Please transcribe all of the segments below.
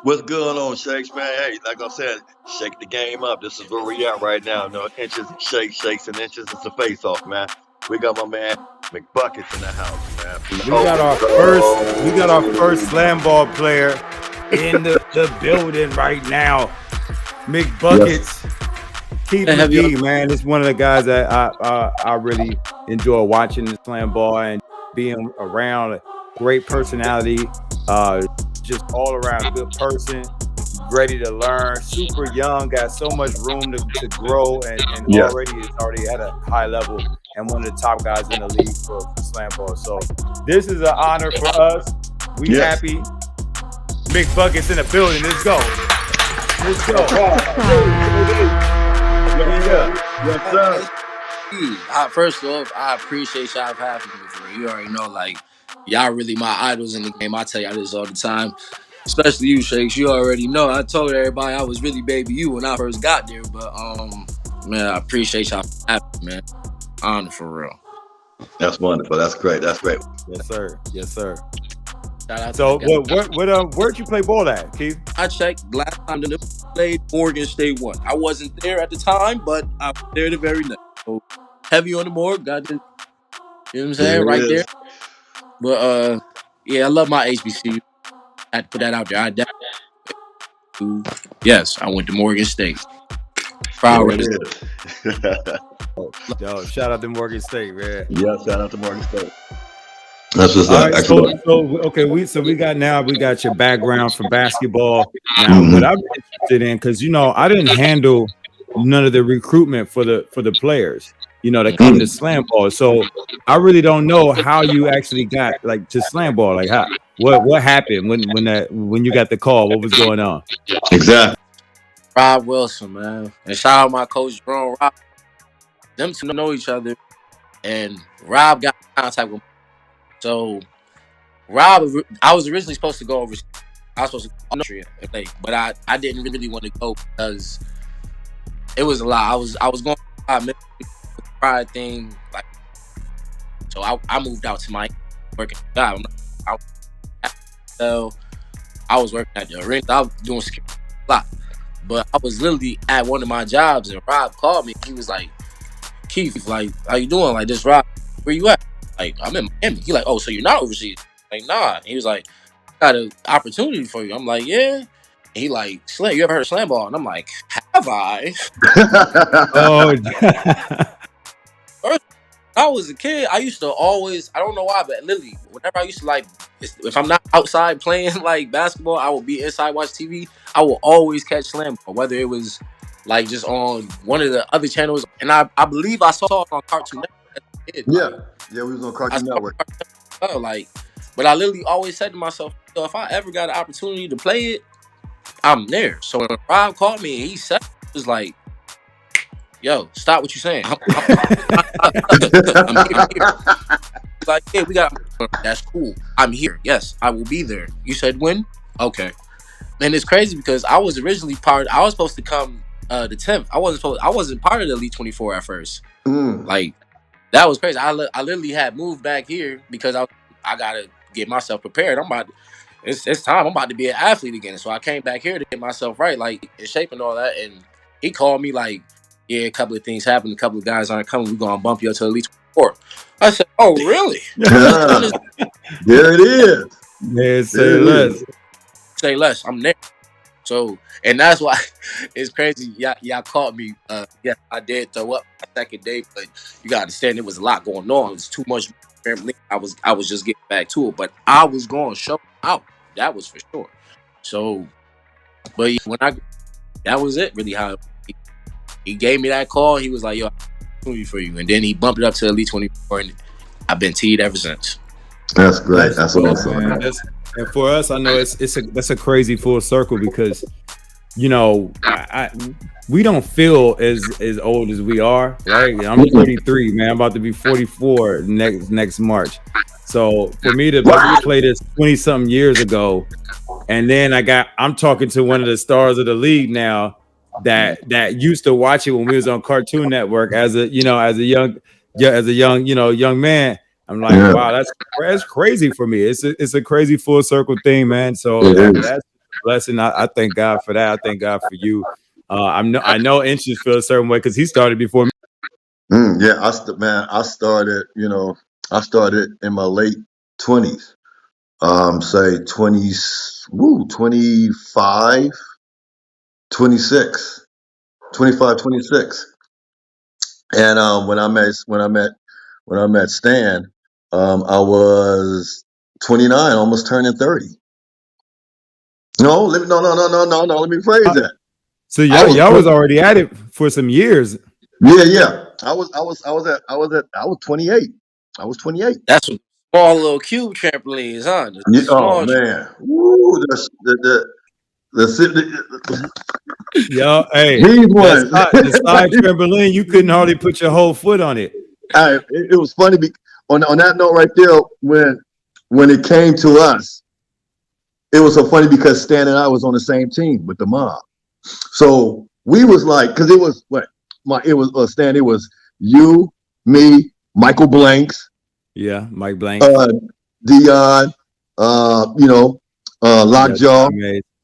What's going on, Shakes, man? Hey, like I said, shake the game up. This is where we at right now. No inches and shakes and inches. It's a face off, man. We got my man McBuckets in the house, man. From the We got our first slam ball player in the building right now. McBuckets, Keith McGee, man. It's one of the guys that I really enjoy watching the slam ball and being around. A great personality, just all around good person, ready to learn, super young, got so much room to grow, and already at a high level and one of the top guys in the league for slam ball. So this is an honor for us. We happy. McBuckets in the building. Let's go. Let's go. Yes, sir. First off, I appreciate y'all having me. For you already know, like, y'all really my idols in the game. I tell y'all this all the time, especially you, Shakes. You already know. I told everybody I was really baby you when I first got there, but man, I appreciate y'all having me, man. Honor for real. That's wonderful. That's great. That's great. Yes, sir. Yes, sir. So where'd you play ball at, Keith? I checked last time they played Morgan State 1. I wasn't there at the time, but I was there the very next. So heavy on the board, got the, you know what I'm saying, right there. But yeah, I love my HBCU. I had to put that out there. Yes, I went to Morgan State. Proud of it. Yo, shout out to Morgan State, man. Yeah, shout out to Morgan State. That's what's up. We got your background for basketball. Now, what I'm interested in, because I didn't handle none of the recruitment for the players, that come to slam ball. So I really don't know how you actually got to slam ball. Like what happened when you got the call? What was going on? Exactly. Rob Wilson, man, and shout out my coach, Rob. Them two know each other, and Rob got in contact with me. So Rob, I was originally supposed to go overseas. I was supposed to go to Austria and play, but I didn't really want to go because it was a lot. I was going to pride thing, so I moved out to my working job. I was working at the arena. I was doing security a lot, but I was literally at one of my jobs, and Rob called me. He was like, "Keith, like, how you doing? Like, this Rob, where you at?" Like, I'm in Miami. He like, "Oh, so you're not overseas?" Like, nah. He was like, "Got an opportunity for you." I'm like, "Yeah." And he like, "Slam, you ever heard of slam ball?" And I'm like, "Have I?" Oh. First, I was a kid, I used to always, I don't know why, but literally, whenever I used to if I'm not outside playing basketball, I will be inside watch TV. I will always catch slam ball, whether it was just on one of the other channels. And I believe I saw it on Cartoon Network. Yeah, we was on Cartoon Network. But I literally always said to myself, if I ever got an opportunity to play it, I'm there. So when Rob called me and he said, it was like, "Yo, stop what you're saying. I'm here." Like, yeah, we got. That's cool. I'm here. Yes, I will be there. You said when? Okay. And it's crazy because I was originally I was supposed to come the 10th. I wasn't part of the Elite 24 at first. That was crazy. I literally had moved back here because I gotta get myself prepared. It's time. I'm about to be an athlete again. So I came back here to get myself right, in shape and all that. And he called me yeah, a couple of things happened. A couple of guys aren't coming. We're gonna bump you up to Elite 24. I said, "Oh, really?" There it is. Yeah, say less. Say less. I'm there. So, and that's why it's crazy. Y'all caught me. Yeah, I did throw up my second day, but you gotta understand there was a lot going on. It was too much. I was just getting back to it, but I was going to show out. That was for sure. So, but that was it. Really, how he gave me that call. He was like, "Yo, I'm for you," and then he bumped it up to Elite 24, and I've been teed ever since. That's great. That's awesome. And for us, I know that's a crazy full circle because we don't feel as old as we are, right? I'm 33, man. I'm about to be 44 next March. So for me to play this 20-something years ago, and then I'm talking to one of the stars of the league now that used to watch it when we was on Cartoon Network as a young man. I'm like, wow, that's crazy for me. It's a crazy full circle thing, man. So blessing. I thank God for that. I thank God for you. I know Inches feel a certain way because he started before me. Yeah, I started, I started in my late 20s. Say 20s, 25, 26, 25, 26. And when I met Stan, I was 29, almost turning 30. No, no. Let me phrase that. So I was y'all was already at it for some years. Yeah. I was 28. I was 28. That's what small little cube trampolines, huh? The Yeah, oh small. man, woo, the Yo, hey, these ones. the side trampoline, you couldn't hardly put your whole foot on it. It was funny on that note right there when it came to us, it was so funny because Stan and I was on the same team with the mob. So we was like, because it was Stan. It was you, me, Michael Blanks, Yeah, Mike Blank. Dion, Yeah, Lockjaw.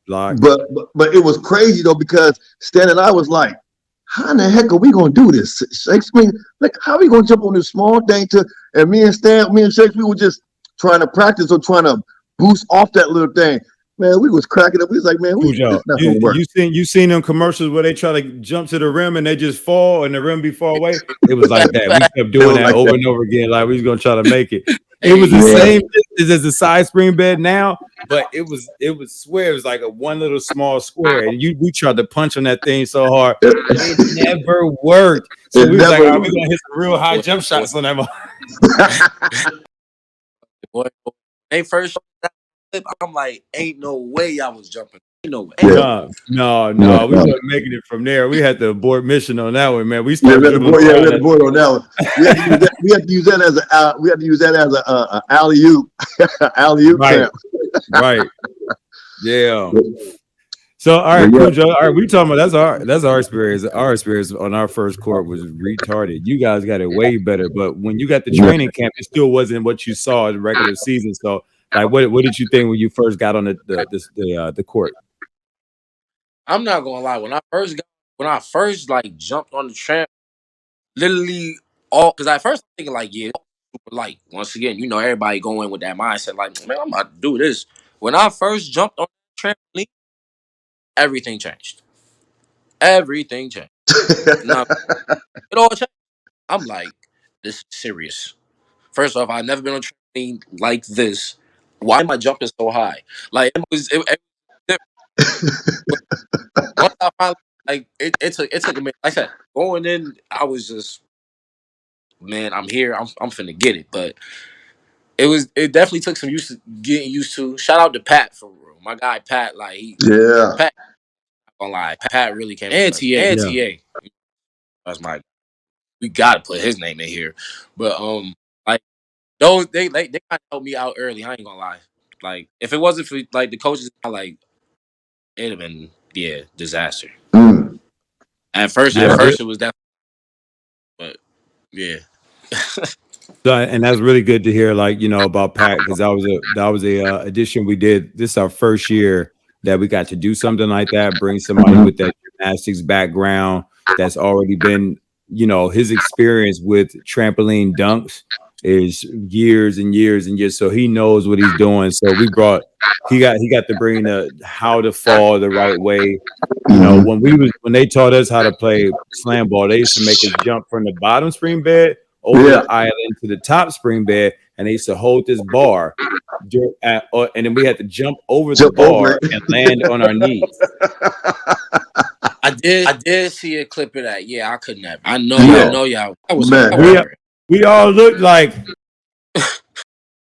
Block. But it was crazy though because Stan and I was like, how in the heck are we gonna do this? Shakespeare, like how are we gonna jump on this small thing and me and Shakespeare were just trying to practice or trying to boost off that little thing. Man, we was cracking up. We was like, man, Cujo, it's not gonna work. you seen them commercials where they try to jump to the rim and they just fall and the rim be far away? It was like that. We kept doing that over and over again, like we was gonna try to make it. It was the same as the side spring bed now, but it was swear it was like a one little small square, and we tried to punch on that thing so hard, it never worked. So we was like, "Are we gonna hit some real high jump shots on that?" Boy, they first flip, I'm like, ain't no way I was jumping. Ain't no way. No, we weren't making it from there. We had to abort mission on that one, man. We we started had to board on that one. We had to use that as a alley oop, alley oop right, camp. right, yeah. So all right, cool, Joe. All right, we talking about that's our experience. Our experience on our first court was retarded. You guys got it way better, but when you got the training camp, it still wasn't what you saw in the regular season. So, like, what did you think when you first got on the court? I'm not gonna lie. When I first like jumped on the tramp, literally all because at first I'm thinking like, yeah, like once again, everybody going with that mindset, like, man, I'm about to do this. When I first jumped on the trampoline, everything changed. Everything changed. Now it all changed. I'm like, this is serious. First off, I've never been on a trampoline like this. Why am I jumping so high? Like it once I finally like it took a minute. Like I said, going in, I was just, man, I'm here. I'm finna get it. But it definitely took some getting used to. Shout out to Pat for real. My guy Pat, like Pat, not gonna lie, Pat really came and TA. That's my, we gotta put his name in here. But like those they kind of helped me out early. I ain't gonna lie. Like if it wasn't for like the coaches, like it'd have been disaster. At first it was definitely, but yeah. So, and that's really good to hear, like, about Pat, because that was a addition we did. This is our first year that we got to do something like that, bring somebody with that gymnastics background that's already been, his experience with trampoline dunks is years and years and years. So he knows what he's doing. So he got to bring how to fall the right way. When they taught us how to play slam ball, they used to make us jump from the bottom spring bed over the island to the top spring bed, and they used to hold this bar, and then we had to jump over the bar and land on our knees. I did see a clip of that. Yeah, I couldn't have. I know y'all. I was we all looked like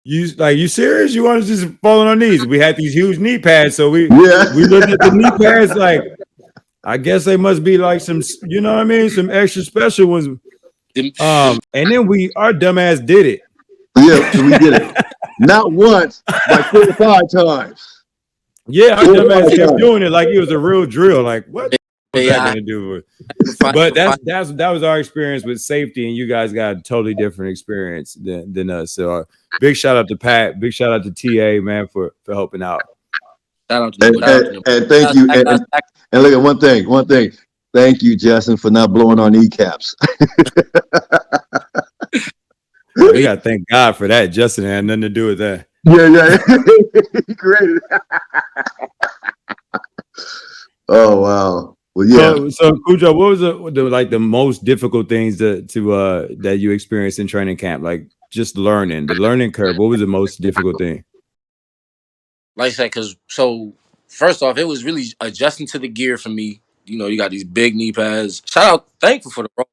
you serious? You want to just fall on our knees? We had these huge knee pads, so we looked at the knee pads like, I guess they must be like some, some extra special ones. And then our dumbass did it. Yeah, we did it. Not once, like 4 or 5 times. Yeah, our dumbass kept doing it like it was a real drill. Like, what was that going to do with? But that was our experience with safety, and you guys got a totally different experience than us. So big shout out to Pat, big shout out to TA, man, for helping out. Shout out to them. And thank you. And look at one thing. Thank you, Justin, for not blowing our kneecaps. We gotta thank God for that. Justin had nothing to do with that. Yeah. He created it. Oh wow. Well, yeah. So Cujo, what was the most difficult things to that you experienced in training camp? Like just the learning curve. What was the most difficult thing? Like I said, because first off, it was really adjusting to the gear for me. You know, you got these big knee pads. Thankful for the road.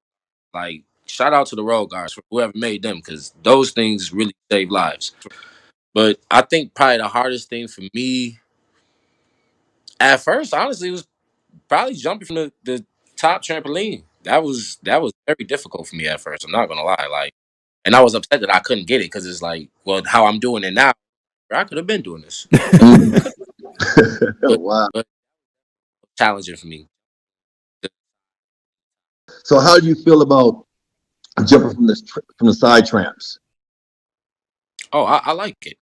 Like, shout out to the road guys for whoever made them, because those things really save lives. But I think probably the hardest thing for me at first, honestly, was probably jumping from the top trampoline. That was very difficult for me at first. I'm not gonna lie. Like, and I was upset that I couldn't get it because it's like, well, how I'm doing it now, I could have been doing this. Wow. But challenging for me. So how do you feel about jumping from the side tramps? Oh, I like it.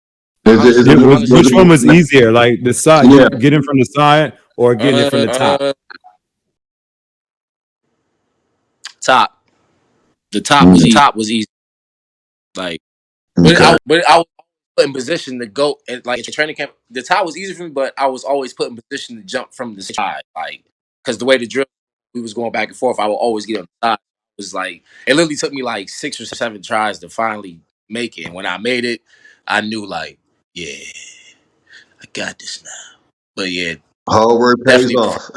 Which one was easier? Like the side, yeah. getting from the side or getting it from the top? Top. The top was easy. Like, but I was put in position to go and like in training camp. The top was easy for me, but I was always put in position to jump from the side, like because the way the drill we was going back and forth, I would always get on the side. It was like it literally took me like 6 or 7 tries to finally make it. And when I made it, I knew like, yeah, I got this now. But yeah, hard work pays off.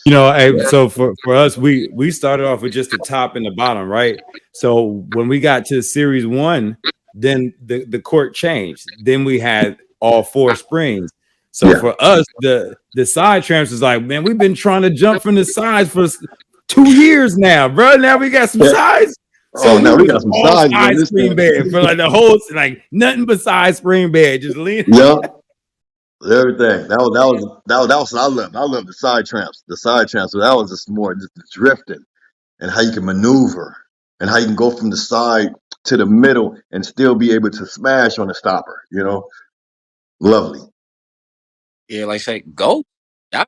You know, so for us, we started off with just the top and the bottom, right? So when we got to series 1, then the court changed. Then we had all 4 springs. So for us, the side tramps is like, man, we've been trying to jump from the sides for 2 years now, bro. Now we got some sides. So now we got some sides. Spring bed for like the whole, like nothing besides spring bed, just lean. Yep. Everything. That was what I loved. I love the side tramps. So that was just more just the drifting and how you can maneuver and how you can go from the side to the middle and still be able to smash on the stopper. You know, lovely. Yeah, like I said, go. I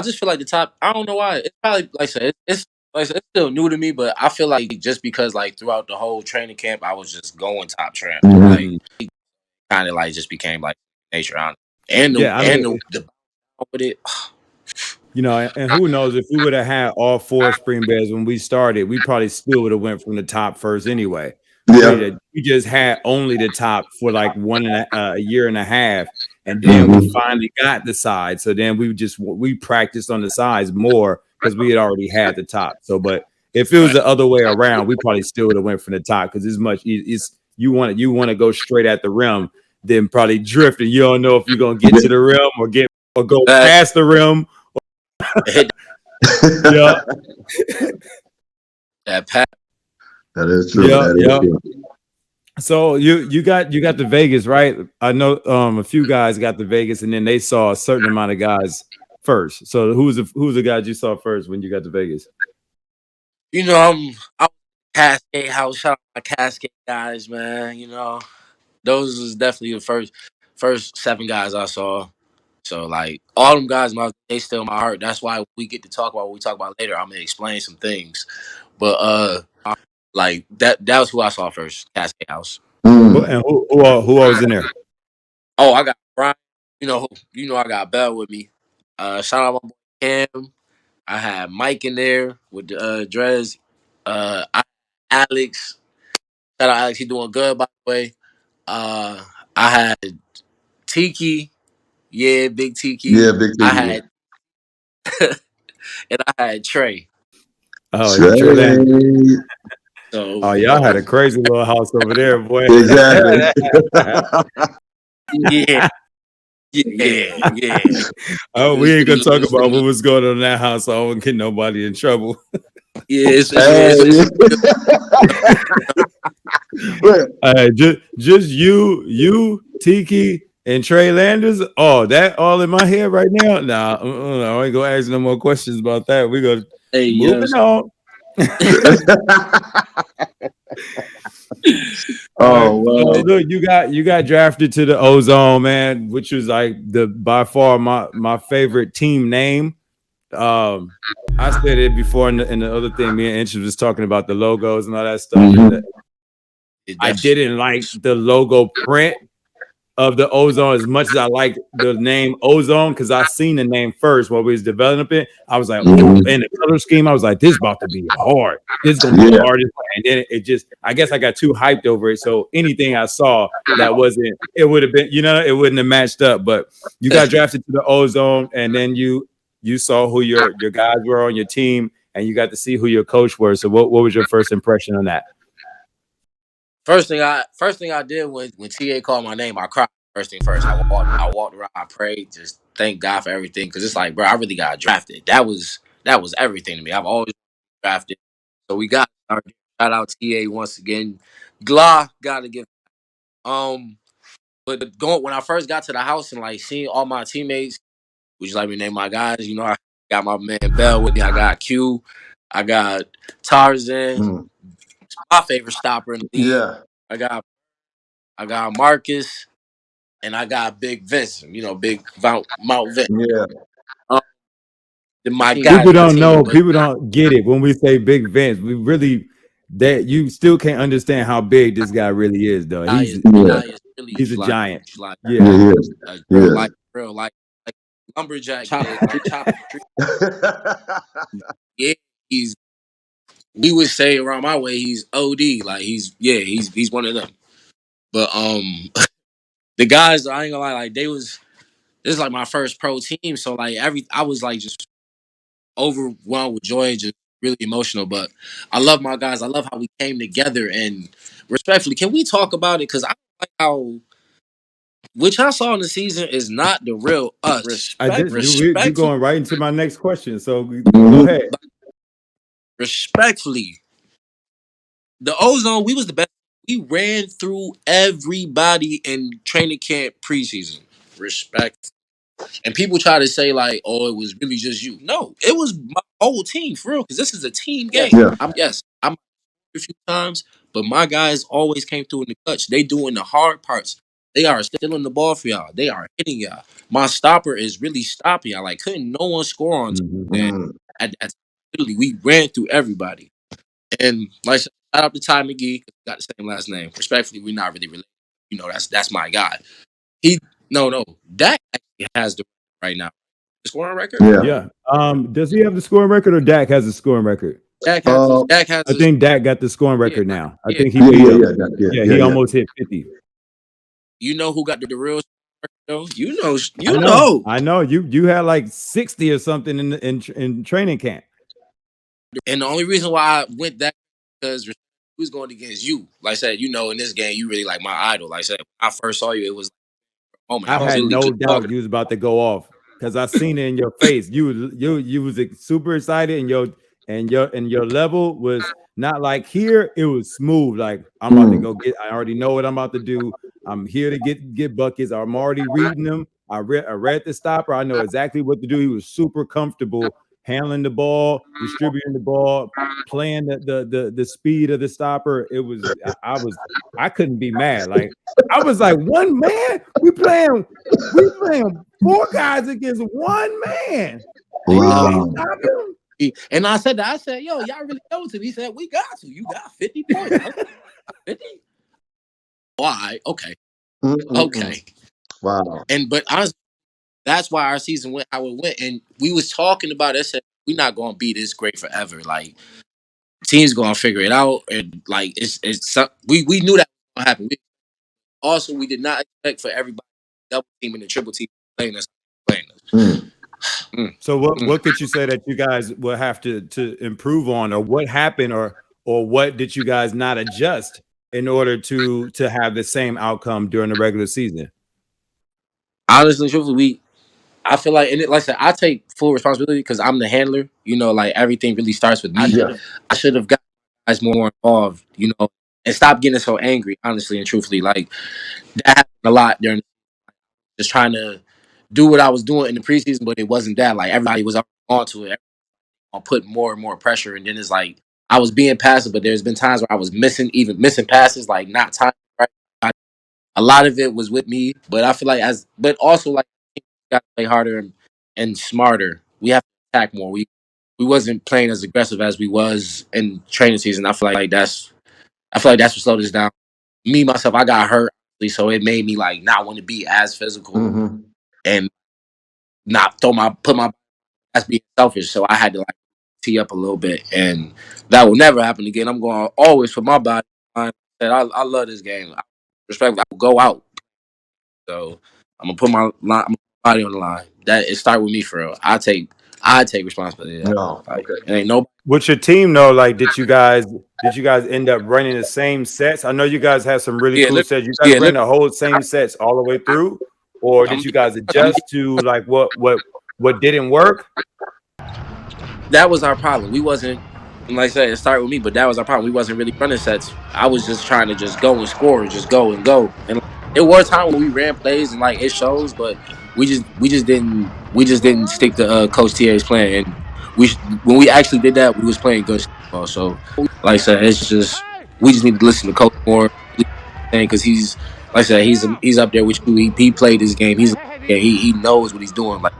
just feel like the top. I don't know why. It's probably like I said, it's still new to me, but I feel like just because like throughout the whole training camp, I was just going top tramp. Like kind of like just became like nature on and the with it. You know, and who knows if we would have had all 4 spring beds when we started, we probably still would have went from the top first anyway. Yeah, we just had only the top for like a year and a half, and then we finally got the side. So then we practiced on the sides more because we had already had the top. So, but if it was the other way around, we probably still would have went from the top because you want to go straight at the rim, then probably drift, and you don't know if you're gonna get to the rim or go past the rim. Yeah, that is true. True. So you got the Vegas, right? I know a few guys got the Vegas, and then they saw a certain amount of guys first. So who's the guys you saw first when you got to Vegas? You know, I'm Cascade House. Shout out my Cascade guys, man. You know, those was definitely the first 7 guys I saw. So like all them guys, they still my heart. That's why we get to talk about what we talk about later. I'm gonna explain some things, but like that was who I saw first, Cascade House. And who was in there? Oh, I got Brian. You know I got Bell with me. Shout out my boy Cam. I had Mike in there with the Drez. Alex. Shout out Alex, he doing good by the way. I had Tiki. Yeah, Big Tiki. Yeah, Big Tiki. I had and I had Trey. Oh, Trey. So, y'all had a crazy little house over there, boy. Exactly. Yeah. Oh, we ain't gonna talk about what was going on in that house, so I won't get nobody in trouble. Yeah, just you, Tiki, and Trey Landers. Oh, that all in my head right now. Nah, I ain't gonna ask no more questions about that. We gonna moving on. All right. Oh So wow. look, you got drafted to the Ozone, man, which was like the by far my favorite team name. Um, I said it before in the other thing. Me and Inch was talking about the logos and all that stuff, and Mm-hmm. I didn't like the logo print of the Ozone as much as I like the name Ozone because I seen the name first while we was developing it. I was like, oh, Mm-hmm. in the color scheme, I was like, this is about to be hard. This is gonna be the Yeah. hardest. And then it just, I guess I got too hyped over it. So anything I saw that wasn't, it would have been, it wouldn't have matched up. But you got drafted to the Ozone, and then you saw who your guys were on your team, and you got to see who your coach was. So what was your first impression on that? First thing I did when TA called my name, I cried. First thing first, I walked around, I prayed, just thank God for everything, because it's like, bro, I really got drafted. That was everything to me. I've always been drafted, so we got started. Shout out TA once again. Glah got to give. Um, but going when I first got to the house and like seeing all my teammates, would you like me to name my guys? I got my man Bell with me. I got Q. I got Tarzan, Mm. my favorite stopper in the league. Yeah. I got I got Marcus, and I got Big Vince. Big Mount Vince. Yeah. Um, my guys, People my don't team. know. But People don't get it when we say Big Vince. We really that you still can't understand how big this guy really is, though. guy Yeah. is really He's a giant. like Yeah. Yeah. He is. a He is. real like lumberjack big, like chopping tree. Yeah, he's we would say around my way he's OD. Like he's one of them. But the guys, I ain't gonna lie, like this is like my first pro team, so like I was like just overwhelmed with joy and just really emotional. But I love my guys. I love how we came together, and respectfully, can we talk about it? Because I like how which I saw in the season is not the real us. I did. You Respectfully, going right into my next question. So go Mhm. ahead. respectfully, the Ozone, we was the best. We ran through everybody in training camp preseason. Respect. And people try to say like, "Oh, it was really just you." No, it was my whole team for real. Because this is a team game. Yeah. Yes, I'm a few times, but my guys always came through in the clutch. They doing the hard parts. They are stealing the ball for y'all. They are hitting y'all. My stopper is really stopping y'all. Like couldn't no one score on time. Mhm. And Mm. literally we ran through everybody. And like shout out to Ty McGee, got the same last name. Respectfully, we're not really related. That's my guy. He no, Dak actually has the right now. The scoring record? Yeah. Yeah. Does he have the scoring record or Dak has the scoring record? Dak has I a think Dak got the scoring yeah, record now. I yeah. think he Yeah. beat Yeah. him. Yeah. Yeah. Yeah, Yeah. he Yeah. almost hit 50. You know who got the real record though? I You know. know. I know. You had like 60 or something in training camp. And the only reason why I went that because we was going against you. Like I said, in this game, you really like my idol. Like I said, when I first saw you, it was a moment. I I was had literally no just doubt talking. you was about to go off because I seen it in your face. You was super excited, and your level was not like here. It was smooth. Like I'm about to Mm. go get. I already know what I'm about to do. I'm here to get buckets. I'm already reading them. I read the stopper. I know exactly what to do. He was super comfortable handling the ball, distributing the ball, playing the speed of the stopper. It was I couldn't be mad. Like I was like, one man, we playing four guys against one man. And we Yup. can't Wow. stop him. And I said that. I said, yo, y'all really know to me. He said, we got to. You got 50 points. I was like, 50? Why? Okay. Mm-mm-mm. Okay. Wow. But honestly, that's why our season went how it went. And we was talking about it. Said, we're not gonna be this great forever. Like teams gonna figure it out. And like we knew that was gonna happen. We did not expect for everybody double team and the triple team playing us. Mm. Mm, So what mm. what could you say that you guys will have to improve on, or what happened, or what did you guys not adjust in order to have the same outcome during the regular season? Honestly, truthfully, I feel like, like I said, I take full responsibility because I'm the handler. Like everything really starts with me. Yeah. I should have got guys more involved, and stop getting so angry. Honestly and truthfully, like that happened a lot during just trying to do what I was doing in the preseason, but it wasn't that. Like everybody was up onto it, on put more and more pressure, and then it's like I was being passive, but there's been times where I was missing passes, like not time right. A lot of it was with me, but I feel like but also like we got to play harder and smarter. We have to attack more. We wasn't playing as aggressive as we was in training season. I feel like that's what slowed us down. Me myself, I got hurt, so it made me like not want to be as physical Mm-hmm. and not put my that's being selfish. So I had to like tee up a little bit, and that will never happen again. I'm going to always put my body on. I love this game. Respect. I will go out. So I'm gonna put my body on the line. That it start with me for real. I take responsibility. Of that. No. Like Okay. it ain't no. What's your team know? Like, did you guys end up running the same sets? I know you guys had some really Yeah, cool sets. You guys yeah. ran the whole same sets all the way through, or did you guys adjust to like what didn't work? That was our problem. We wasn't like I said, it started with me, but that was our problem. We wasn't really running sets. I was just trying to just go and score, just go and go. And like, it was time when we ran plays and like it shows, but we just didn't stick to Coach TA's plan. And when we actually did that, we was playing good ball. So like I said, it's just we just need to listen to Coach more because he's like I said, he's up there with you. He played this game. He knows what he's doing. Like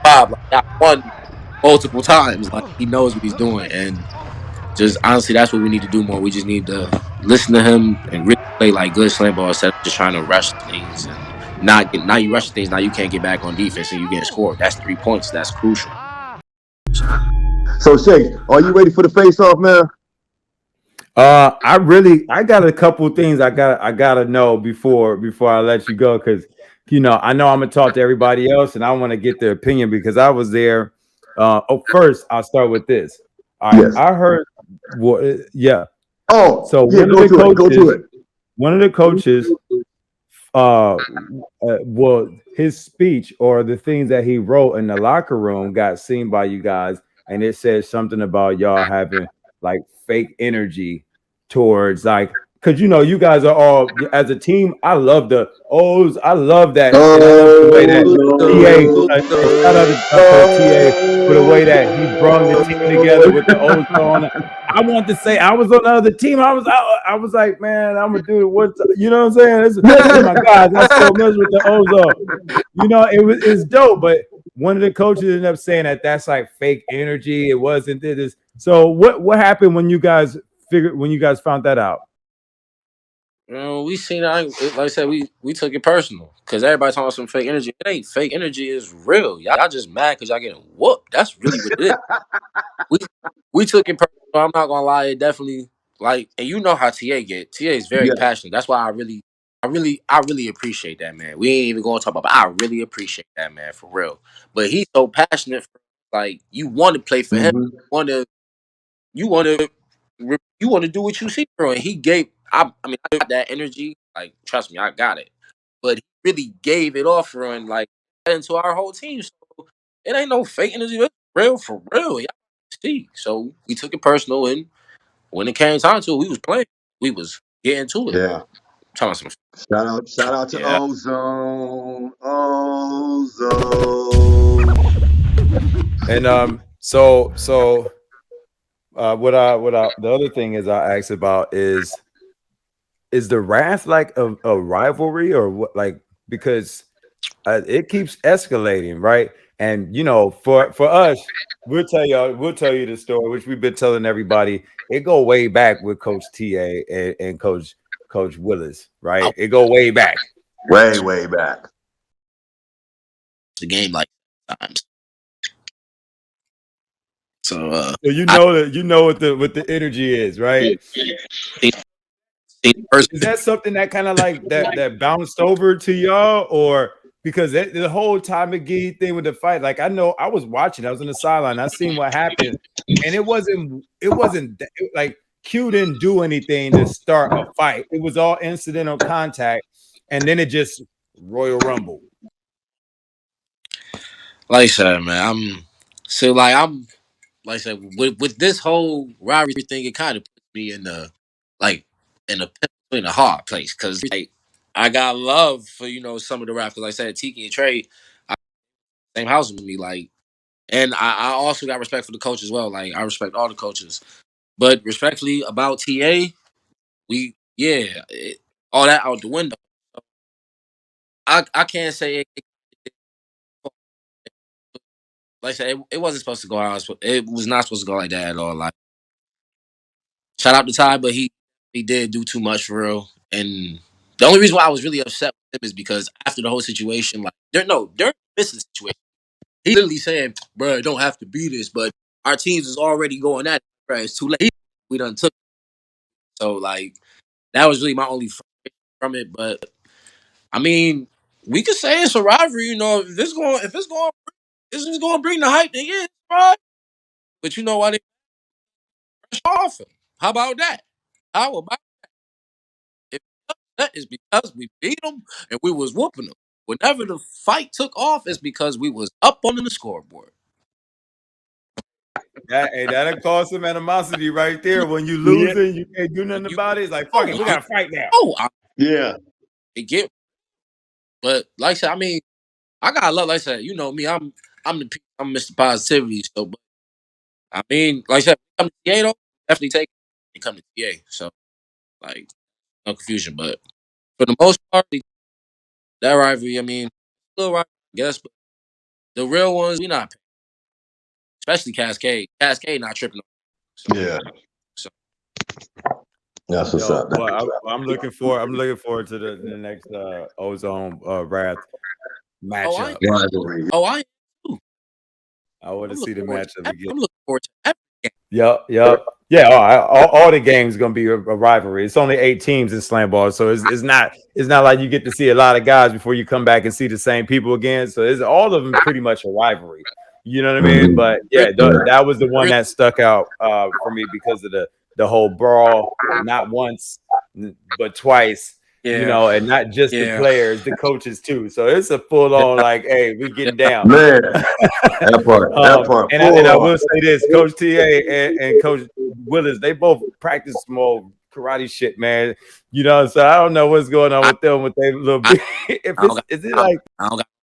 Bob, like I won multiple times. Like he knows what he's doing, and just honestly, that's what we need to do more. We just need to listen to him and really play like good slam ball instead of just trying to rush things and not get. Now you rush things, now you can't get back on defense and you getting scored. That's 3 points. That's crucial. So Shay, are you ready for the face off, man? I got a couple things I gotta know before I let you go, because I know I'm gonna talk to everybody else and I want to get their opinion because I was there. First I'll start with this. All right, Yes. I heard. Well, yeah. Oh, So yeah. Go to it. Go to it. one of the coaches, well, his speech or the things that he wrote in the locker room got seen by you guys, and it said something about y'all having like fake energy towards like, because you guys are all as a team. I love the O's. I love that, and I love the way that TA. And shout out to TA for the way that he brought the team together with the O's on. I want to say I was on the other team. I was like, man, I'm gonna do it. You know what I'm saying? That's my guys. I still mess with the Ozo. It's dope. But one of the coaches ended up saying that that's like fake energy. It wasn't this. So what happened when you guys found that out? We seen that. Like I said, we took it personal because everybody talking about some fake energy. It ain't fake energy. It's real. Y'all just mad because y'all getting whooped. That's really what it is. We we took it personal. I'm not gonna lie. It definitely like, and you know how TA get. TA is very Yeah. passionate. That's why I really appreciate that man. We ain't even gonna talk about, but I really appreciate that man for real. But he's so passionate. Like you want to play for him. Mm-hmm. Want to you want to you want to do what you see, bro. And he gave. I mean, I got that energy. Like trust me, I got it. But he really gave it off, bro, and like into our whole team. So it ain't no fake energy. It's real for real. Y'all see. So we took it personal, and when it came time to it, we was playing. We was getting to it. Yeah. Talking some. Shout out to Yeah. Ozone. Ozone. And so what I the other thing is I asked about is the Wrath like a rivalry or what, like, because it keeps escalating, right? And for us, we'll tell you the story, which we've been telling everybody. It go way back with Coach TA and Coach Willis, right? It go way back. Way, way back. The game like times. So So I you know what the energy is, right? seen first. Is that something that kind of like that bounced over to y'all, or because the whole time McGee thing with the fight, like I know I was watching, I was on the sideline, I seen what happened, and it wasn't like Q didn't do anything to start a fight. It was all incidental contact, and then it just Royal Rumble. Like I said, man, I'm like I said, with this whole rivalry thing, it kind of puts me in the like in a hard place because like I got love for some of the rappers. Like I said, Tiki and Trey, same house with me, like, and I also got respect for the coach as well. Like I respect all the coaches, But respectfully about TA, all that out the window. I can't say it, like I said, it wasn't supposed to go how it was not supposed to go like that at all. Like, shout out to Ty, but he did do too much for real. And the only reason why I was really upset with him is because after the whole situation, like during this situation, he literally said, "Bro, it don't have to be this," but our teams is already going at it. Bro, it's too late. We done took it. So like that was really my only frustration from it. But I mean, we could say it's a rivalry. You know, if it's going, this is going to bring the hype. Then yeah, it's right. But you know why they fresh off him? How about that? How about if that is because we beat them and we was whooping them. Whenever the fight took off, it's because we was up on the scoreboard. That'll cause some animosity right there. When you losing, you can't do nothing about it. It's like, fuck it, we gotta fight now. Get. But like I said, I mean, I got love. Like I said, you know me, I'm Mr. Positivity. So, but, I mean, like I said, come to TA though, definitely take it and come to TA. So, like, no confusion. But for the most part, that rivalry, I mean, still rivalry, I guess, but the real ones, we not paying. Especially Cascade. Cascade not tripping. Yeah. So that's what's up. Well, I'm looking forward to the next Ozone Wrath matchup. I am. I want to see the matchup again. I'm looking forward to every game. Yep. Yeah, all the games gonna be a rivalry. It's only 8 teams in Slam Ball, so it's not like you get to see a lot of guys before you come back and see the same people again. So it's all of them pretty much a rivalry. You know what I mean? But yeah, that was the one that stuck out for me because of the whole brawl, not once but twice. Yeah. You know, and not just the players, the coaches too. So it's a full on like, hey, we getting down. Man, that part. And I will say this, Coach TA and Coach Willis, they both practice more karate shit, man. You know, so I don't know what's going on with them with their little big. Is it like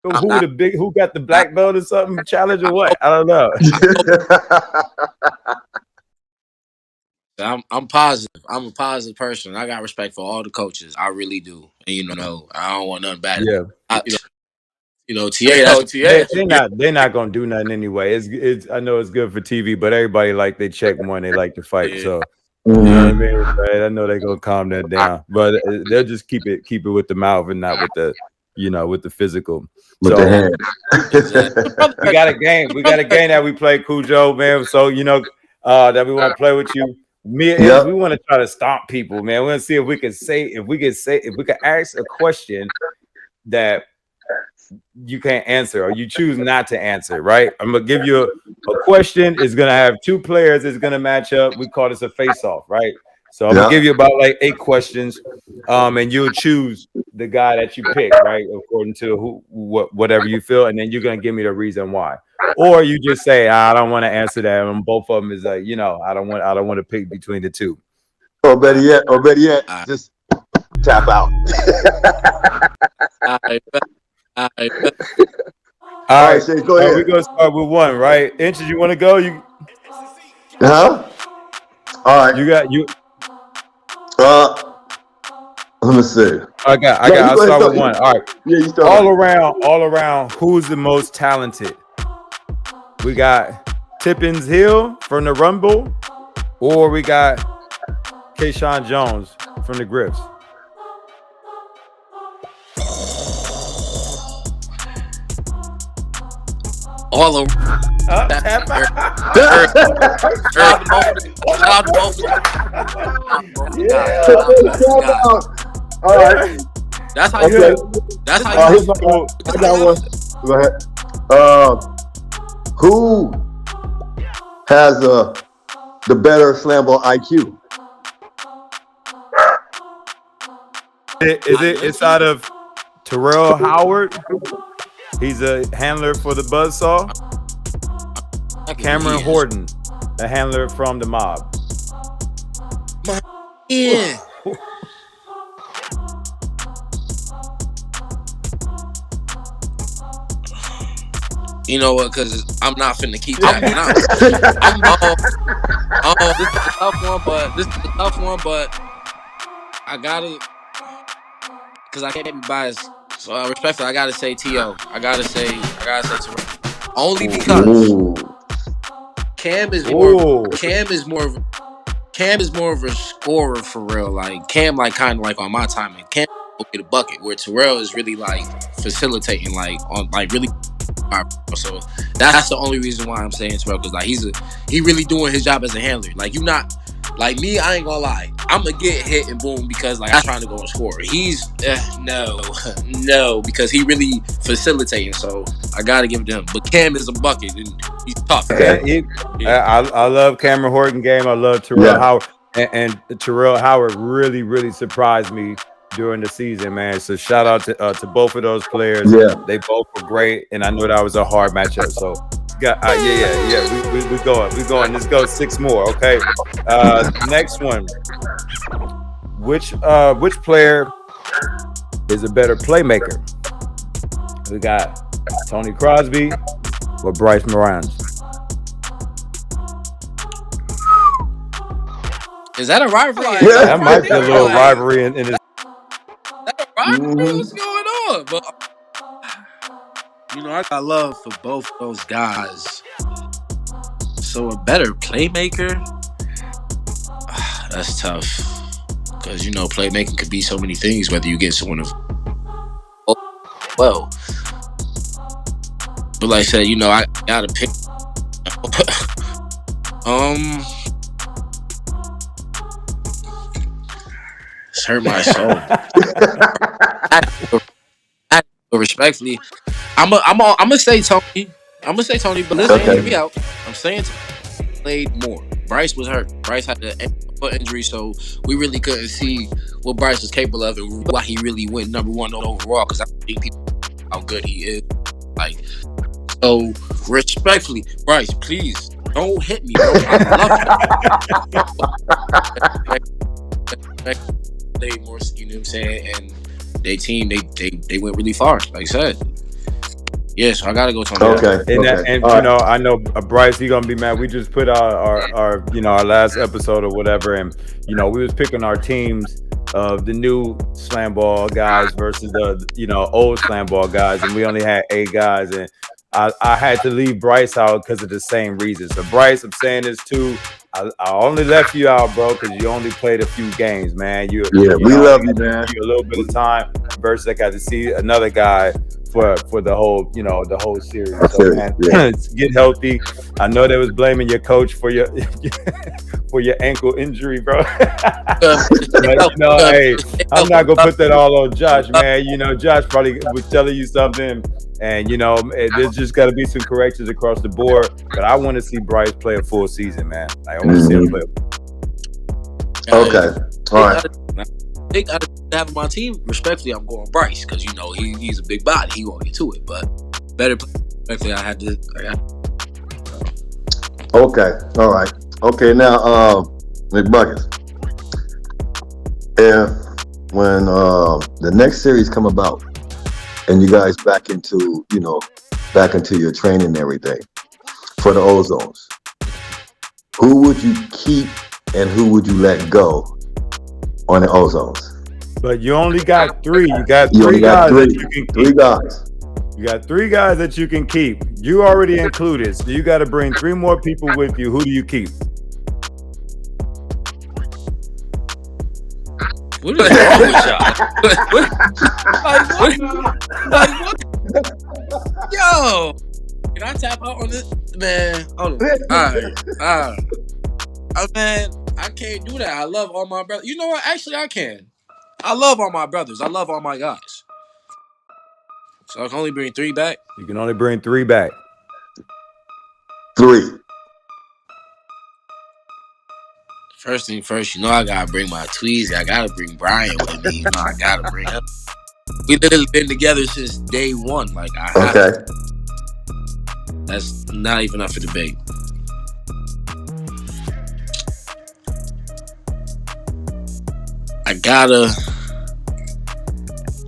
who got the black belt or something challenge or what? I don't know. I'm positive. I'm a positive person. I got respect for all the coaches. I really do. And you know, I don't want nothing bad. Yeah. TA. They're not gonna do nothing anyway. It's I know it's good for TV, but everybody like they check one. They like to fight. Yeah. So you know what I mean? Right? I know they're gonna calm that down, but they'll just keep it with the mouth and not with the with the physical. With the hand. we got a game. We got a game that we play, Cujo, man. So that we want to play with you. Me and we want to try to stomp people, man. We want to see if we can ask a question that you can't answer or you choose not to answer, right? I'm gonna give you a question. It's gonna have 2 players. It's gonna match up. We call this a face-off, right? So I'm gonna give you about like 8 questions, and you'll choose the guy that you pick, right, according to whatever you feel, and then you're gonna give me the reason why. Or you just say, I don't want to answer that, and both of them is like, I don't want to pick between the 2. Or better yet, just tap out. All right, Shay, go ahead. We're gonna start with 1, right? Inches, you want to go? All right. You. Let me see. I'll start with 1. All right. Yeah, you start. All around. Who's the most talented? We got Tippins Hill from the Rumble, or we got Kayshawn Jones from the Grips. All over. All right. That's how you. That's how you. I got one. Go ahead. Who has the better SLAMBALL IQ? It's out of Terrell Howard. He's a handler for the Buzzsaw. Cameron Horton, a handler from the Mob. Yeah. You know what? Because I'm not finna keep that. This is a tough one, but I gotta, because I can't be biased. So respectfully, I gotta say T.O. I gotta say Terrell. Only because Cam is more of a scorer for real. Like Cam, like kind of like on my time, and Cam will get a bucket. Where Terrell is really like facilitating, like on like really. So that's the only reason why I'm saying Terrell, because like he really doing his job as a handler. Like you not like me. I ain't gonna lie. I'm gonna get hit and boom because like I'm trying to go and score. He's no, because he really facilitating. So I gotta give it to him. But Cam is a bucket and he's tough. Okay. I love Cameron Horton game. I love Terrell Howard, and Terrell Howard really surprised me during the season, man. So shout out to both of those players. Yeah, they both were great, and I know that was a hard matchup. So we going. Let's go 6 more. Okay. Next one. Which player is a better playmaker? We got Tony Crosby or Bryce Morans. Is that a rivalry? Yeah. That might be a little rivalry in this. What's going on? But you know, I got love for both of those guys. So a better playmaker, that's tough. Because you know, playmaking could be so many things. Whether you get someone well, but like I said, you know, I gotta pick. It's hurt my soul. Respectfully, I'm gonna say Tony. But listen, hear me out. I'm saying Tony played more. Bryce was hurt. Bryce had an foot injury, so we really couldn't see what Bryce was capable of and why he really went number 1 overall. Because I think people how good he is. Like, so respectfully, Bryce, please don't hit me, bro. I love you. Played more, you know what I'm saying, and they went really far, like I said. Yeah, so I gotta go Tony. Okay. And you know, I know Bryce, he gonna be mad. We just put out our you know, our last episode or whatever, and you know, we was picking our teams of the new slam ball guys versus the, you know, old slam ball guys, and we only had 8 guys, and I had to leave Bryce out because of the same reason. So Bryce, I'm saying this too. I only left you out, bro, because you only played a few games, man. We love you, man. A little bit of time versus I got to see another guy for the whole, you know, the whole series. So, man, get healthy. I know they was blaming your coach for your for your ankle injury, bro. But, you know, hey, I'm not gonna put that all on Josh, man. You know, Josh probably was telling you something. And, you know, there's just got to be some corrections across the board. But I want to see Bryce play a full season, man. I want to see him play. Okay. All right. I think out of having my team, respectfully, I'm going Bryce because, you know, he's a big body. He won't get to it. But better play. Respectfully, I had to. Okay. All right. Okay. Now, McBuckets. When the next series come about, and you guys back into your training and everything for the Ozones, who would you keep and who would you let go on the Ozones? But you only got 3. You got 3 guys that you can keep. 3 guys. You got 3 guys that you can keep. You already included, so you got to bring 3 more people with you. Who do you keep? What is wrong with y'all? What? Yo, can I tap out on this, man? Hold on. All right. Man, I can't do that. I love all my brothers. You know what? Actually, I can. I love all my brothers. I love all my guys. So I can only bring 3 back. You can only bring 3 back. 3. First thing first, you know I gotta bring my Tweezy. I gotta bring Brian with me. You know I gotta bring him. We literally been together since day 1. Like I have to. That's not even up for debate. I gotta.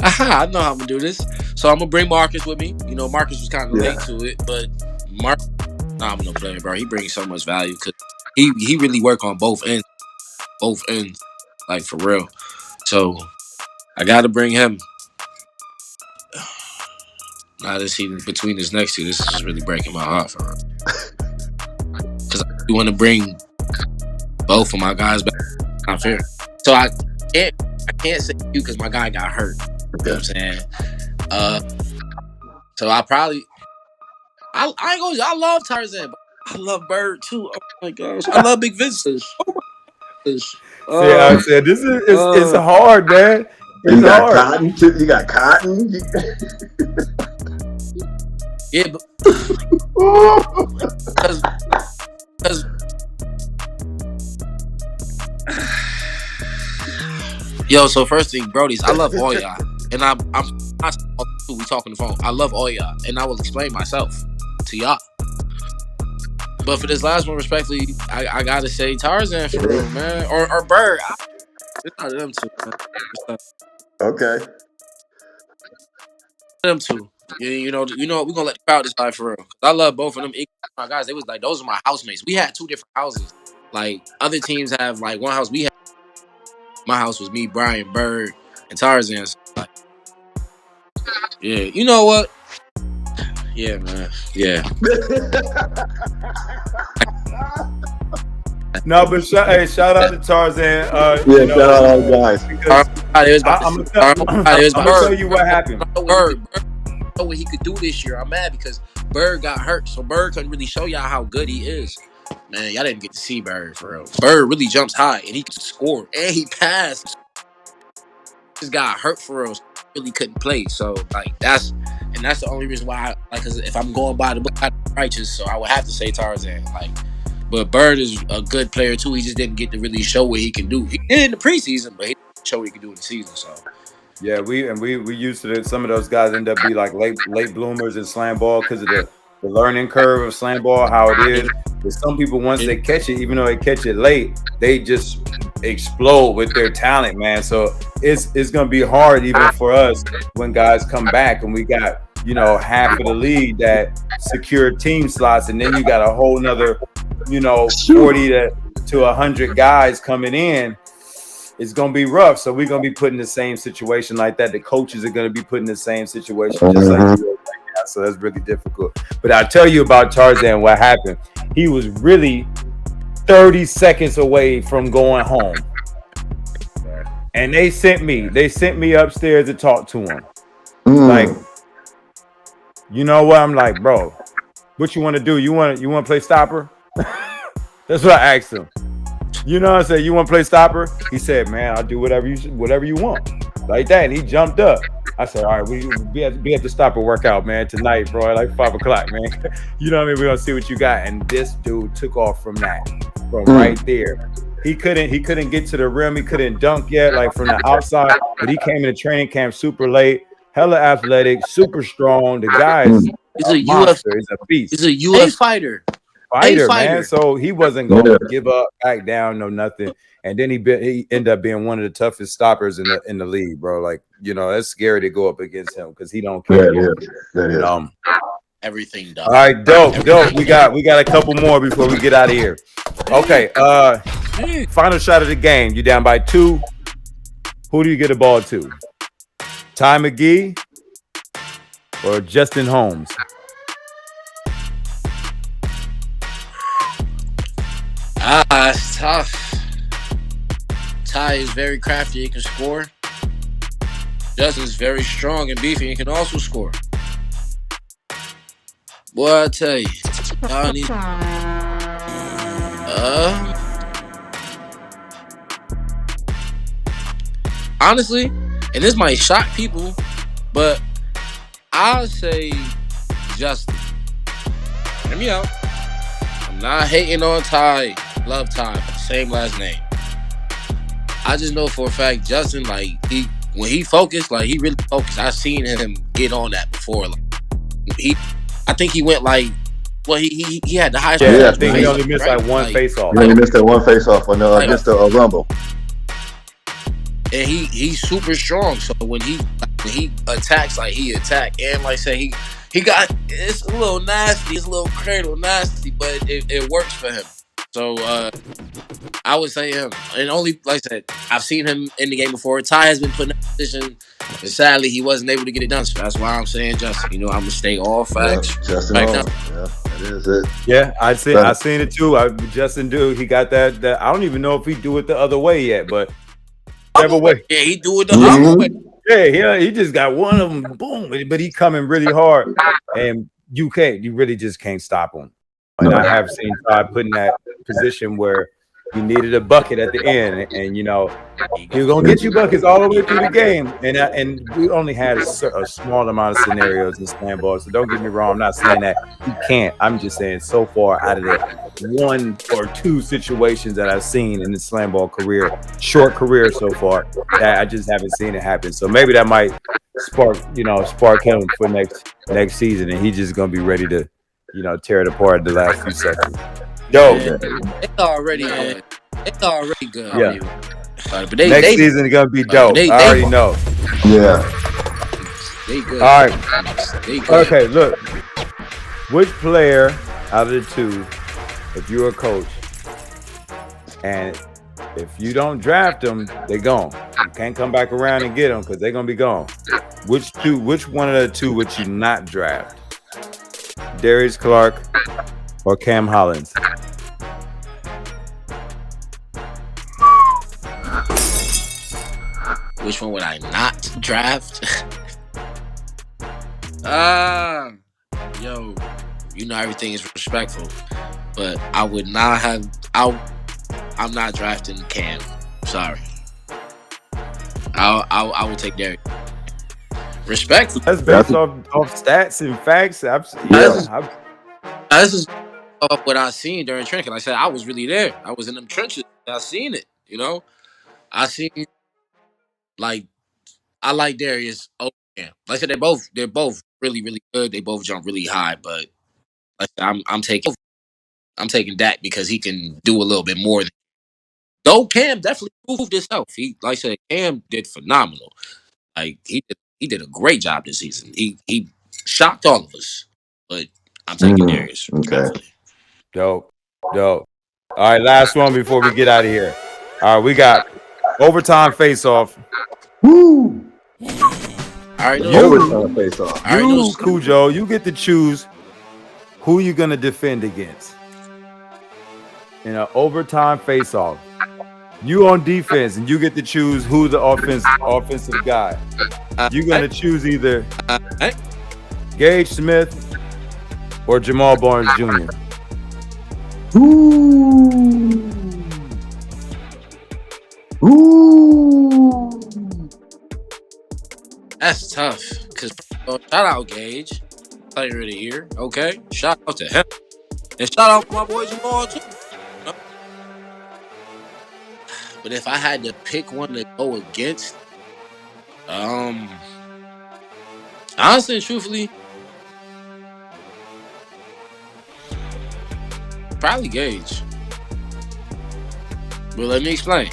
I know how I'm gonna do this. So I'm gonna bring Marcus with me. You know, Marcus was kind of late to it, but Mark, phenomenal player, bro. He brings so much value because he really work on both ends, like for real. So I got to bring him. Now this season between his next two, this is just really breaking my heart for him. Because I want to bring both of my guys back. Not fair. So I can't say you because my guy got hurt. You know what I'm saying? So I probably I ain't gonna. I love Tarzan, but I love Bird too. Oh my gosh, I love Big Vincent. Oh my gosh. See, I said this is it's hard, man. It's you got hard. Cotton too. You got Cotton. Yeah, but because yo. So first thing, Brody's, I love all y'all, and I'm we talking the phone. I love all y'all, and I will explain myself to y'all. But for this last one, respectfully, I gotta say Tarzan for real, man, or Bird. It's not them two. Man. Okay. Them two. You know, we're gonna let the crowd decide for real. I love both of them. My guys, they was like those are my housemates. We had two different houses. Like other teams have like one house. We had my house was me, Brian, Bird, and Tarzan. So, like, yeah, you know what? Yeah, man. Yeah. No, but shout out to Tarzan. Shout out all guys. I'm gonna tell you what happened. Bird know what he could do this year. I'm mad because Bird got hurt, so Bird couldn't really show y'all how good he is. Man, y'all didn't get to see Bird for real. Bird really jumps high and he can score and he passed. Just got hurt for real, so really couldn't play. So like that's the only reason why. Cause if I'm going by the book, I'm righteous, so I would have to say Tarzan. But Bird is a good player too. He just didn't get to really show what he can do. He did in the preseason, but he didn't show what he could do in the season. So. Yeah, we used to it. Some of those guys end up be like late bloomers in slam ball because of the learning curve of slam ball, how it is. But some people, once they catch it, even though they catch it late, they just explode with their talent, man. So it's gonna be hard even for us when guys come back and we got half of the league that secure team slots, and then you got a whole nother 40 to 100 guys coming in. It's going to be rough. So we're going to be put in the same situation like that. The coaches are going to be put in the same situation just like you right now. So that's really difficult. But I'll tell you about Tarzan, what happened. He was really 30 seconds away from going home. And they sent me upstairs to talk to him. Like, you know what? I'm like, bro, what you want to do? You want to play stopper? That's what I asked him. You know what I said? You want to play stopper? He said, man, I'll do whatever you want. Like that. And he jumped up. I said, all right, we have to stop a workout, man, tonight, bro, at like 5 o'clock, man. You know what I mean? We're going to see what you got. And this dude took off from right there. He couldn't get to the rim. He couldn't dunk yet, like from the outside. But he came into training camp super late. Hella athletic, super strong. The guy is a monster. He's a beast. He's a UFC fighter. Man. So he wasn't going to give up, back down, no nothing. And then he ended up being one of the toughest stoppers in the league, bro. Like, that's scary to go up against him because he don't care. Yeah, everything done. All right, dope. We got a couple more before we get out of here. Okay. Final shot of the game. You're down by 2. Who do you get the ball to? Ty McGee or Justin Holmes? It's tough. Ty is very crafty. He can score. Justin's very strong and beefy and can also score. Boy, I tell you, y'all need. Honestly, and this might shock people, but I'll say Justin. Hear me out. I'm not hating on Ty. Love Ty. Same last name. I just know for a fact Justin, like, when he focused, like, he really focused. I've seen him get on that before. Like, I think he went like, well, he had the highest. Yeah, I think he only missed like one face off. He only missed that one face off against a Rumble. And he's super strong. So when he attacks, like, he attack, and like say it's a little nasty, it's a little cradle nasty, but it works for him. So I would say him. And only, like I said, I've seen him in the game before. Ty has been put in that position, and sadly, he wasn't able to get it done. So that's why I'm saying Justin. I'm gonna stay all facts. Justin right on. now. Yeah, that is it. Yeah, I seen it too. Justin dude, he got that. I don't even know if he do it the other way yet, but whichever way. Yeah, he do it the other way. Yeah, he just got one of them. Boom, but he coming really hard, and you really just can't stop him. And I have seen Todd put in that position where he needed a bucket at the end, and he's gonna get you buckets all the way through the game. And we only had a small amount of scenarios in slam ball, so don't get me wrong. I'm not saying that he can't. I'm just saying so far out of the 1 or 2 situations that I've seen in the slam ball short career so far, that I just haven't seen it happen. So maybe that might spark him for next season, and he's just gonna be ready to tear it apart at the last few seconds. Yo, it's already good. It's already good. Yeah. But next season is gonna be dope. I already know. Yeah. They good. All right. They good. Okay, look. Which player out of the 2, if you're a coach, and if you don't draft them, they're gone. You can't come back around and get them because they're gonna be gone. Which one of the 2 would you not draft? Darius Clark or Cam Hollins? Which one would I not draft? Yo, everything is respectful, but I would not have. I'm not drafting Cam. Sorry. I would take Derek. Respectfully. That's based off stats and facts. This is what I seen during training. Like I said, I was really there. I was in them trenches. I seen it. I seen I like Darius over Cam. Like I said, they're both really, really good. They both jump really high, but like I said, I'm taking Dak because he can do a little bit more. Though Cam definitely proved himself. He, like I said, Cam did phenomenal. Like he did a great job this season. He shocked all of us. But I'm taking Darius. Okay. Dope. All right, last one before we get out of here. All right, we got overtime face-off. Woo! All right, overtime face-off. Cujo, you get to choose who you're gonna defend against in an overtime face-off. You on defense, and you get to choose who's the offensive guy. You're gonna choose either Gage Smith or Jamal Barnes Jr. Ooh. That's tough. Cause shout out Gage, player of the year. Okay, shout out to him, and shout out to my boy Jamal too. But if I had to pick one to go against, honestly and truthfully, probably Gage. But let me explain.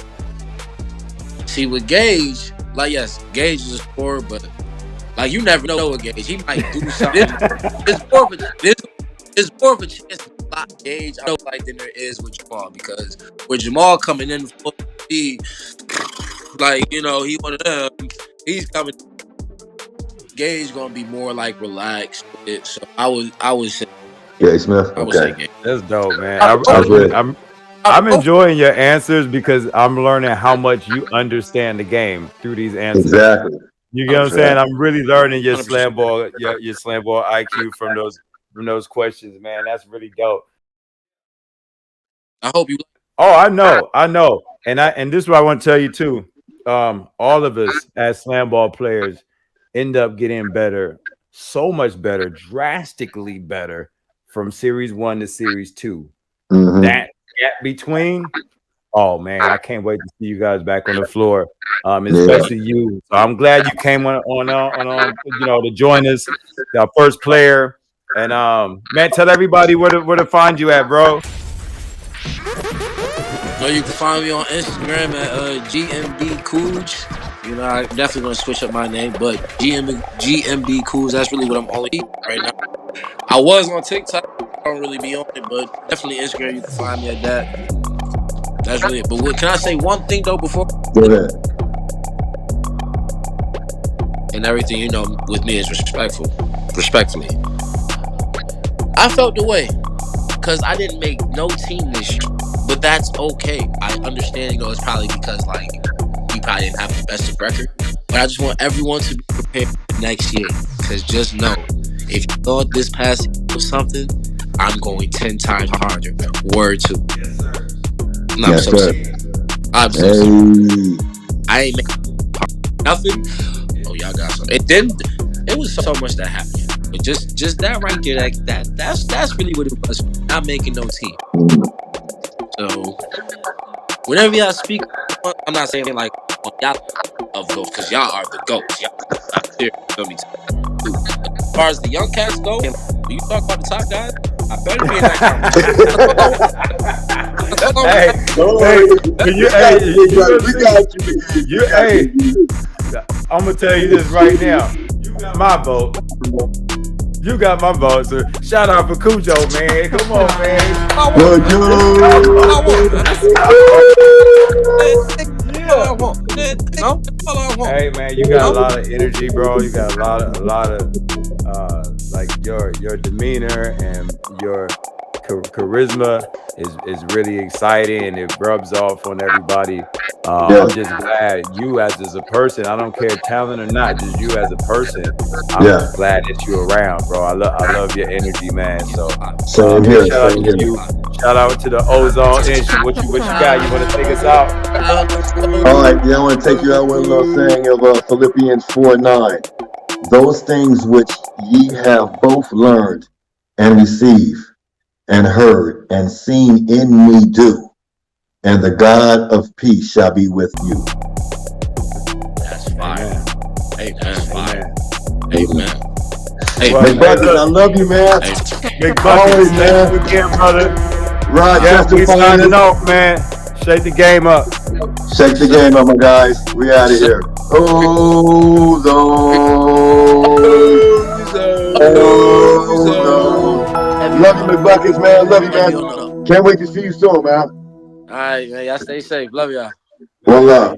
See, with Gage, yes, Gage is a scorer, but you never know with Gage. He might do something. It's more of a chance to block Gage, I know, than there is with Jamal, because with Jamal coming in full speed, he one of them. He's coming. Gage gonna be more relaxed with it. So I would say Gage Smith. Okay, that's dope, man. I'm enjoying your answers because I'm learning how much you understand the game through these answers. Exactly. You get what I'm saying? I'm really learning your slam ball IQ from those questions, man. That's really dope. I hope you. Oh, I know. And this is what I want to tell you too. All of us as slam ball players end up getting better, so much better, drastically better from series 1 to series 2. Mm-hmm. That gap between, oh man, I can't wait to see you guys back on the floor, especially you. So I'm glad you came on to join us, our first player. And man, tell everybody where to find you at, bro. You can find me on Instagram at GMB Cooge. You know, I'm definitely gonna switch up my name, but GMB Cools. That's really what I'm only right now. I was on TikTok. I don't really be on it, but definitely Instagram. You can find me at that. That's really it. But can I say one thing though before? Go ahead. And everything, you know, with me is respectfully. I felt the way because I didn't make no team this year, but that's okay. I understand, you know, it's probably because like we probably didn't have the best of record, but I just want everyone to be prepared for next year because just know if you thought this past year was something, I'm going 10 times harder. Word to. No, Yes, sir. I'm so sorry. I ain't making nothing. Oh, y'all got something. It was so much that happened. But just that right there, like that's really what it was. Not making no team. So whenever y'all speak, I'm not saying like y'all of goats because y'all are the goats. Y'all out there, feel me? As far as the young cats go, when you talk about the top guys, I better be in that I'm gonna tell you this right now. You got my vote. You got my vote. So shout out for Cujo, man. Come on, man. Hey, man, you got a lot of energy, bro. You got a lot of like your demeanor and your charisma is really exciting, and it rubs off on everybody. I'm just glad you as a person. I don't care talent or not, just you as a person. I'm just glad that you're around, bro. I love your energy, man. So same here. Shout out to the Ozone Nation. What you got? You want to take us out? All right, I want to take you out with a little saying of Philippians 4:9. Those things which ye have both learned and received and heard and seen in me do, and the God of peace shall be with you. That's fire. Amen. Amen. Hey, McBucket, I love you, man. McBucket, thank you again, brother. Rochester, signing off, man. Shake the game up. Shake the game up, my guys. We out of here. Love you, McBuckets, man. Love you, man. Can't wait to see you soon, man. All right, man. Y'all stay safe. Love y'all. One love.